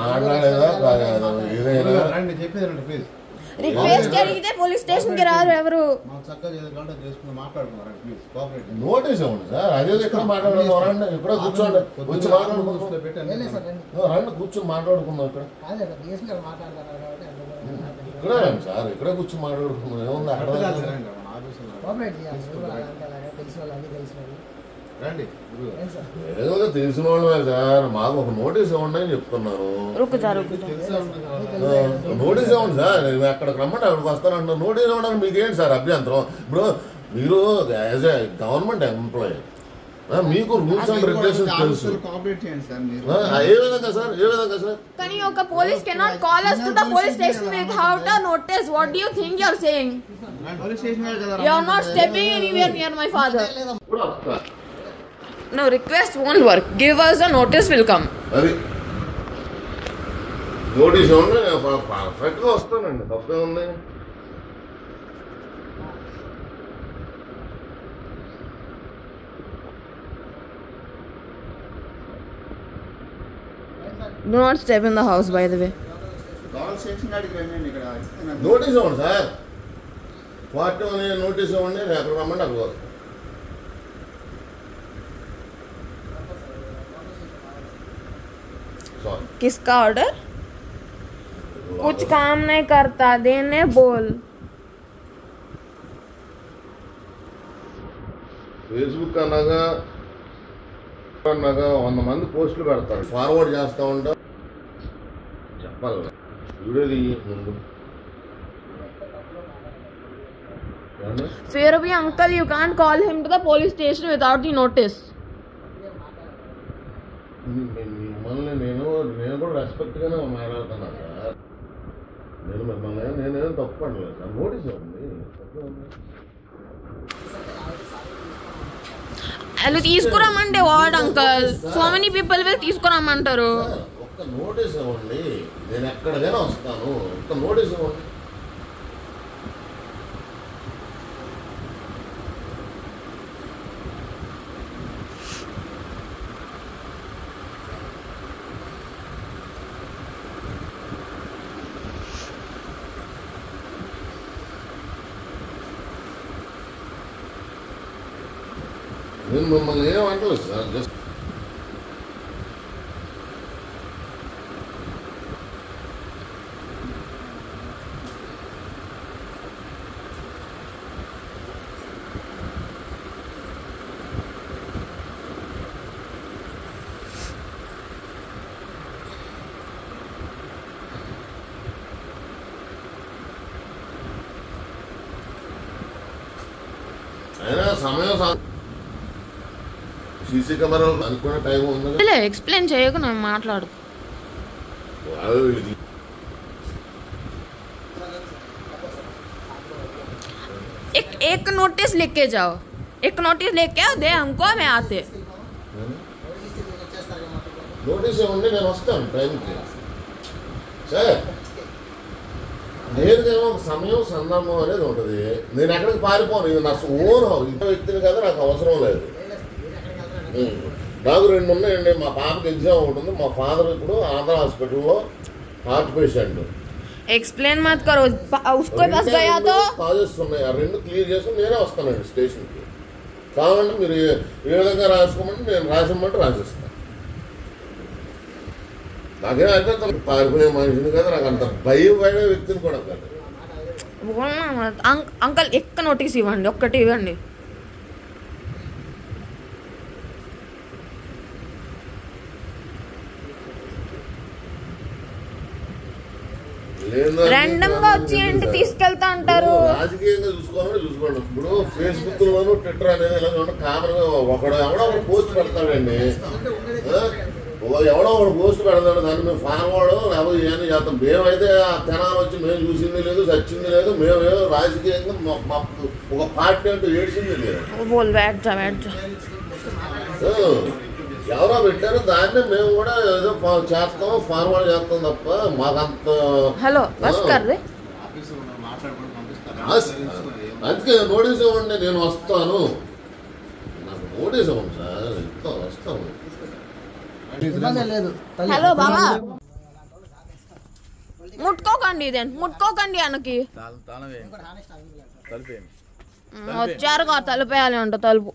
మాట్లాడేదా చెప్పేదండి please request జరిగితే police station కి రారు ఎవరు నోటీస్ ఇవ్వండి సార్. అదే ఇక్కడ మాట్లాడుకుందాం, ఇక్కడ కూర్చోండి, వచ్చి మాట్లాడుకుందాం, రండి కూర్చొని మాట్లాడుకుందాం. ఇక్కడ ఇక్కడే రండి సార్, ఇక్కడే కూర్చొని మాట్లాడుకుందాం. ఏముంది అక్కడ ఏదో తెలిసిన వాళ్ళమే సార్. మాకు ఒక నోటీస్ ఇవ్వండి అని చెప్తున్నాను. నోటీస్ ఇవ్వండి సార్. అక్కడికి రమ్మంటే అక్కడికి వస్తానంటున్నాను. నోటీస్ ఇవ్వడానికి మీకేంటి సార్ అభ్యంతరం? ఇప్పుడు మీరు యాజ్ ఏ గవర్నమెంట్ ఎంప్లాయీ మీకు రూల్స్ అండ్ రెగ్యులేషన్స్ తెలుసు. ఏ విధంగా సార్? ఏ విధంగా సార్? కానీ ఒక police cannot call us to the police station without a notice. What do you think you are saying? You are not stepping anywhere near my father. No, request won't work. Give us a notice, will come. అది notice ఇవ్వండి, perfect గా వస్తానండి. తప్పే ఉంది. Do not step in the house, by the way. Notice ఇవ్వండి sir. Party notice ఇవ్వండి, అక్కడ రమ్మండి అక్కడ వస్తాను. किसका ऑर्डर? कुछ काम नहीं करता, देने बोल. ఫేస్బుక్ అనగా 100 మంది పోస్టులు పెడతారు, ఫార్వర్డ్ చేస్తా ఉంటా. చెప్పాలి వీడియో దిగి ముందు. फिर भी uncle, you can't call him to the police station without the notice. మిమ్మల్ని నేను కూడా రెస్పెక్ట్ గానే మాట్లాడుతున్నాను సార్. నేను మిమ్మల్ని నేనేం తప్పు అనలేదు సార్. నోటీస్ ఇవ్వండి. హలో తీసుకురామంటే what uncle? So many people will తీసుకురామంటారు. ఒక్క నోటీస్ ఇవ్వండి, నేను ఎక్కడికైనా వస్తాను. ఒక్క నోటీస్ ఇవ్వండి. నేను మిమ్మల్ని ఏమంటలేదు సార్. జస్ట్ అయినా సమయం సీసీ కెమెరాలు అనుకునే టైం ఉంది. ఎక్స్ప్లెయిన్ చేయకు, నేను మాట్లాడు. एक नोटिस लेके जाओ, एक नोटिस लेके आओ, दे हमको, मैं आते. నోటీస్ ఇవ్వండి, నేను వస్తాను టైంకి సార్. నేనేమో ఒక సమయం సందర్భం అనేది ఉంటుంది. నేను ఎక్కడికి పారిపోను. ఇది నా ఓన్ ఇంత వ్యక్తిని కదా, నాకు అవసరం లేదు. నాకు 2 ఉన్నాయండి. మా పాపకి ఎగ్జామ్ ఒకటి ఉంది. మా ఫాదర్ ఇప్పుడు ఆంధ్ర హాస్పిటల్లో హార్ట్ పేషెంట్. एक्सप्लेन मत करो, उसको बस गया तो కాజెస్ ఉన్నాయి. ఆ 2 క్లియర్ చేసుకుని నేనే వస్తానండి స్టేషన్కి. కావాలంటే మీరు ఏ విధంగా రాసుకోమంటే నేను రాసిమ్మంటే రాసిస్తాను. నాకేం అయితే పారిపోయే మనిషిని కదా, నాకు అంత భయం పడే వ్యక్తిని కూడా కాదు. అంకల్ ఎక్క నోటీస్ ఇవ్వండి, ఒక్కటి ఇవ్వండి. ర్యాండమ్ గా వచ్చి ఏంటి తీసుకెళ్తా అంటారు. రాజకీయంగా చూసుకోండి. ఇప్పుడు ఫేస్బుక్ లోను ట్విట్టర్ అనేది ఇలా కామన్ గా ఎవడో ఒకటి పోస్ట్ పెడతాడండి. ఎవడో ఒకటి పోస్ట్ పెడతాడు, దాన్ని మేము ఫార్వర్డ్ లేకపోతే ఏం చేస్తాం. మేమైతే ఆ తెనాలు వచ్చి మేము చూసింది లేదు, చచ్చింది లేదు. మేమేమో రాజకీయంగా ఒక పార్టీ అంటూ ఏడ్చింది లేదు. ఎవరో పెట్టారు, దాన్ని మేము కూడా ఏదో చేస్తాం, ఫార్వర్డ్ చేస్తాం తప్ప మాకంత. హలో అందుకే నోటీస్ ఇవ్వండి, నేను వస్తాను. నాకు నోటీస్ ఇవ్వండి సార్, వస్తాను. హలో బాబా, ముట్టుకోకండి దెన్ ముట్టుకోకండి అనకి వచ్చారుగా తలుపేయాలి అంట తలుపు